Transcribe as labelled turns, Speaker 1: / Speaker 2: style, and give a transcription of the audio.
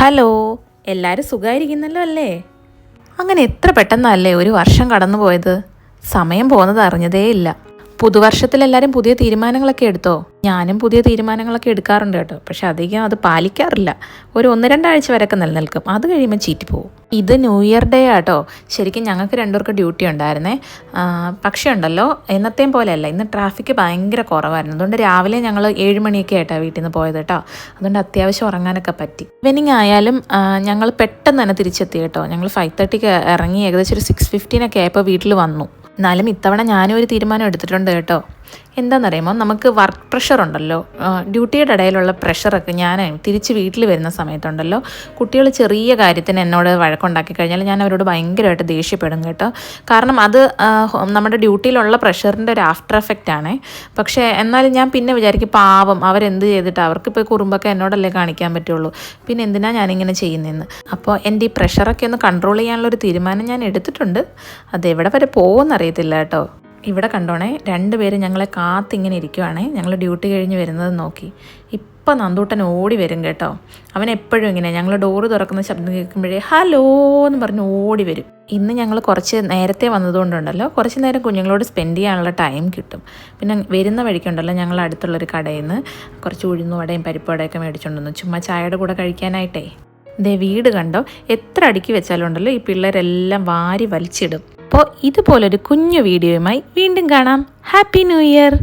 Speaker 1: Hello, എല്ലാവരും സുഖമായിരിക്കുന്നല്ലോ അല്ലേ? അങ്ങനെ എത്ര പെട്ടെന്നല്ലേ ഒരു വർഷം കടന്നു പോയത്. സമയം പോകുന്നത് അറിഞ്ഞതേ ഇല്ല. പുതുവർഷത്തിൽ എല്ലാവരും പുതിയ തീരുമാനങ്ങളൊക്കെ എടുത്തോ? ഞാനും പുതിയ തീരുമാനങ്ങളൊക്കെ എടുക്കാറുണ്ട് കേട്ടോ. പക്ഷെ അധികം അത് പാലിക്കാറില്ല. ഒരു 1-2 ആഴ്ച വരെയൊക്കെ നിലനിൽക്കും. അത് കഴിയുമ്പോൾ ചീറ്റിപ്പോവും. ഇത് ന്യൂ ഇയർ ഡേ ആട്ടോ. ശരിക്കും ഞങ്ങൾക്ക് രണ്ടുപേർക്ക് ഡ്യൂട്ടി ഉണ്ടായിരുന്നേ. പക്ഷേ ഉണ്ടല്ലോ, എന്നത്തെയും പോലെയല്ല, ഇന്ന് ട്രാഫിക്ക് ഭയങ്കര കുറവായിരുന്നു. അതുകൊണ്ട് രാവിലെ ഞങ്ങൾ 7 മണിയൊക്കെ ആയിട്ടാണ് വീട്ടിൽ നിന്ന് പോയത് കേട്ടോ. അതുകൊണ്ട് അത്യാവശ്യം ഉറങ്ങാനൊക്കെ പറ്റി. ഈവനിങ് ആയാലും ഞങ്ങൾ പെട്ടെന്ന് തന്നെ തിരിച്ചെത്തി കേട്ടോ. ഞങ്ങൾ 5:30 ഇറങ്ങി ഏകദേശം ഒരു 6:15 ആയപ്പോൾ വീട്ടിൽ വന്നു. എന്നാലും ഇത്തവണ ഞാനും ഒരു തീരുമാനം എടുത്തിട്ടുണ്ട് കേട്ടോ. എന്താണെന്നറിയുമോ, നമുക്ക് വർക്ക് പ്രഷർ ഉണ്ടല്ലോ, ഡ്യൂട്ടിയുടെ ഇടയിലുള്ള പ്രഷറൊക്കെ ഞാൻ തിരിച്ച് വീട്ടിൽ വരുന്ന സമയത്തുണ്ടല്ലോ, കുട്ടികൾ ചെറിയ കാര്യത്തിന് എന്നോട് വഴക്കുണ്ടാക്കി കഴിഞ്ഞാൽ ഞാൻ അവരോട് ഭയങ്കരമായിട്ട് ദേഷ്യപ്പെടും കേട്ടോ. കാരണം അത് നമ്മുടെ ഡ്യൂട്ടിയിലുള്ള പ്രഷറിൻ്റെ ഒരു ആഫ്റ്റർ എഫക്റ്റ് ആണേ. പക്ഷേ എന്നാലും ഞാൻ പിന്നെ വിചാരിക്കും, പാവം അവരെന്ത് ചെയ്തിട്ട്, അവർക്കിപ്പോൾ കുറുമ്പൊക്കെ എന്നോടല്ലേ കാണിക്കാൻ പറ്റുള്ളൂ, പിന്നെ എന്തിനാണ് ഞാനിങ്ങനെ ചെയ്യുന്നതെന്ന്. അപ്പോൾ എൻ്റെ ഈ പ്രഷറൊക്കെ ഒന്ന് കൺട്രോൾ ചെയ്യാനുള്ളൊരു തീരുമാനം ഞാൻ എടുത്തിട്ടുണ്ട്. അതെവിടെ വരെ പോകുമെന്നറിയത്തില്ല കേട്ടോ. ഇവിടെ കണ്ടോണേ, 2 പേരും ഞങ്ങളെ കാത്തിങ്ങനെ ഇരിക്കുവാണേ. ഞങ്ങൾ ഡ്യൂട്ടി കഴിഞ്ഞ് വരുന്നത് നോക്കി. ഇപ്പം നന്ദൂട്ടൻ ഓടി വരും കേട്ടോ. അവൻ എപ്പോഴും ഇങ്ങനെ, ഞങ്ങൾ ഡോറ് തുറക്കുന്ന ശബ്ദം കേൾക്കുമ്പോഴേ ഹലോ എന്ന് പറഞ്ഞ് ഓടി വരും. ഇന്ന് ഞങ്ങൾ കുറച്ച് നേരത്തെ വന്നതുകൊണ്ടുണ്ടല്ലോ, കുറച്ച് നേരം കുഞ്ഞുങ്ങളോട് സ്പെൻഡ് ചെയ്യാനുള്ള ടൈം കിട്ടും. പിന്നെ വരുന്ന വഴിക്കുണ്ടല്ലോ, ഞങ്ങൾ അടുത്തുള്ളൊരു കടയിൽ നിന്ന് കുറച്ച് ഉഴുന്നുവടയും പരിപ്പുവടയൊക്കെ മേടിച്ചുകൊണ്ടുവന്നു, ചുമ്മാ ചായയുടെ കൂടെ കഴിക്കാനായിട്ടേ. ദേ വീട് കണ്ടോ, എത്ര അടുക്കി വെച്ചാലും ഉണ്ടല്ലോ ഈ പിള്ളേരെല്ലാം വാരി വലിച്ചിടും. അപ്പോൾ ഇതുപോലൊരു കുഞ്ഞു വീഡിയോയുമായി വീണ്ടും കാണാം. Happy new year.